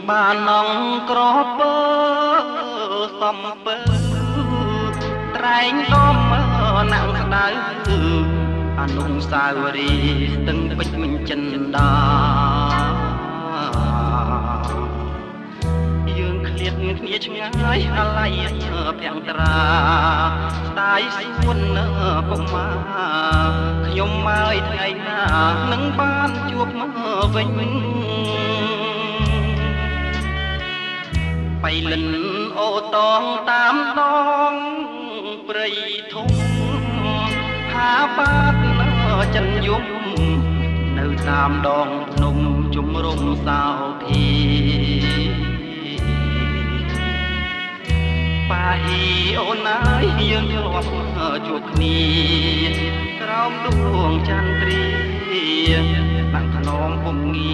បាននងក្រពើសំពើត្រែងដំណាំងស្ដៅអនុស្សាវរីយ៍ស្ទឹងពេជ្រចិនដាយើងឃ្លាតគ្នាឆ្ងាយអាឡ័យភាំងត្រាស្ដាយសួនកុមារខ្ញុំមកថ្ងៃណានឹងបានជួបមកវិញបៃលិនអូតងតាមដងព្រៃធំហាបាតចិនយំនៅតាមដងភ្នំជំរំសោភាប៉ាអ៊ីអូនណាយយើងធ្លាប់ជួបគ្នាក្រោមដួងចន្ទ្រាតាំងថ្នមពុំងា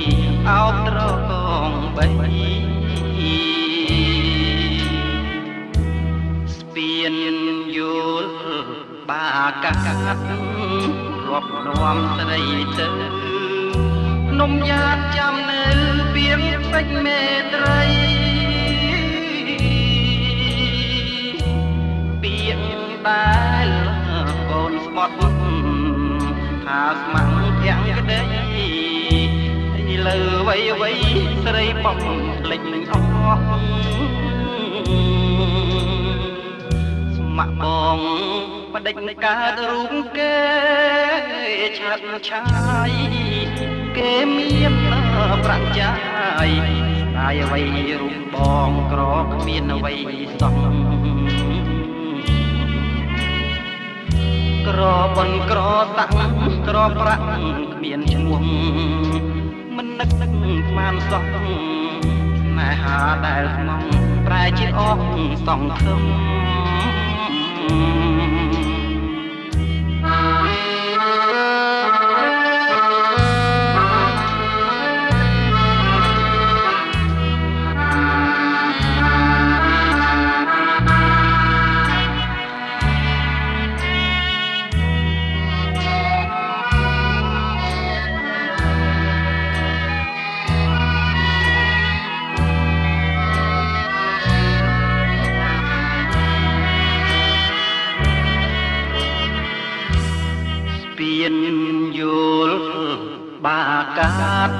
អោបត្រកងបីស្ពានយល់បាកាត់រាប់នាំស្រីទៅនំយ៉ាតចាំនៅពៀងពេជ្រមេត្រីពៀងដែលកូនស្បត់ថាស្មាំងទាំងក្តីលើវៃវៃស្រីបំភ្លេចអស់ស្មាក់បងបដិញកើតរូបគេឆាត់ឆាយគេមានប្រាក់ចាយតែអ្វីរូបបងក្រគ្មានអ្វីសោះក្របនក្រតាក់ក្រប្រាក់គ្មានឈ្មោះមិននឹកស្មានសោះស្នេហាដែលស្មងប្រែជាអស់សង្ឃឹមពៀនយល់បាកាត់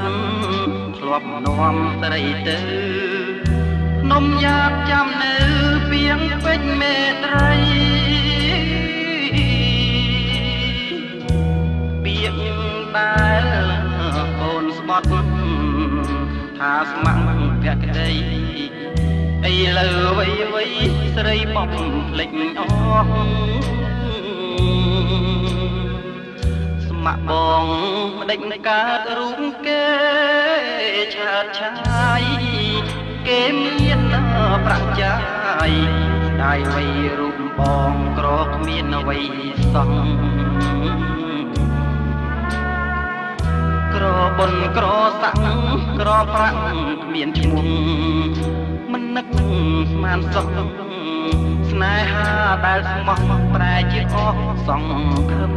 ធ្លាប់នាំស្រីទៅនំយ៉ាតចាំនៅពៀងពេជ្រមេត្រីពៀងដែលកូនស្បត់ថាស្មាំងភក្តីអីលើវៃវៃស្រីបំភ្លេចអស់ម៉ាក់បងបដិញកើតរូបគេឆាតឆាយគេមានប្រាក់ចាយได้អ្វីរូបបងក្រគ្មានអ្វីសោះក្របុនក្រសាក់ក្រប្រាក់គ្មានឈ្មោះមិននឹកស្មានសោះស្នេហាដែលស្មោះប្រែជាអស់សង្ឃឹម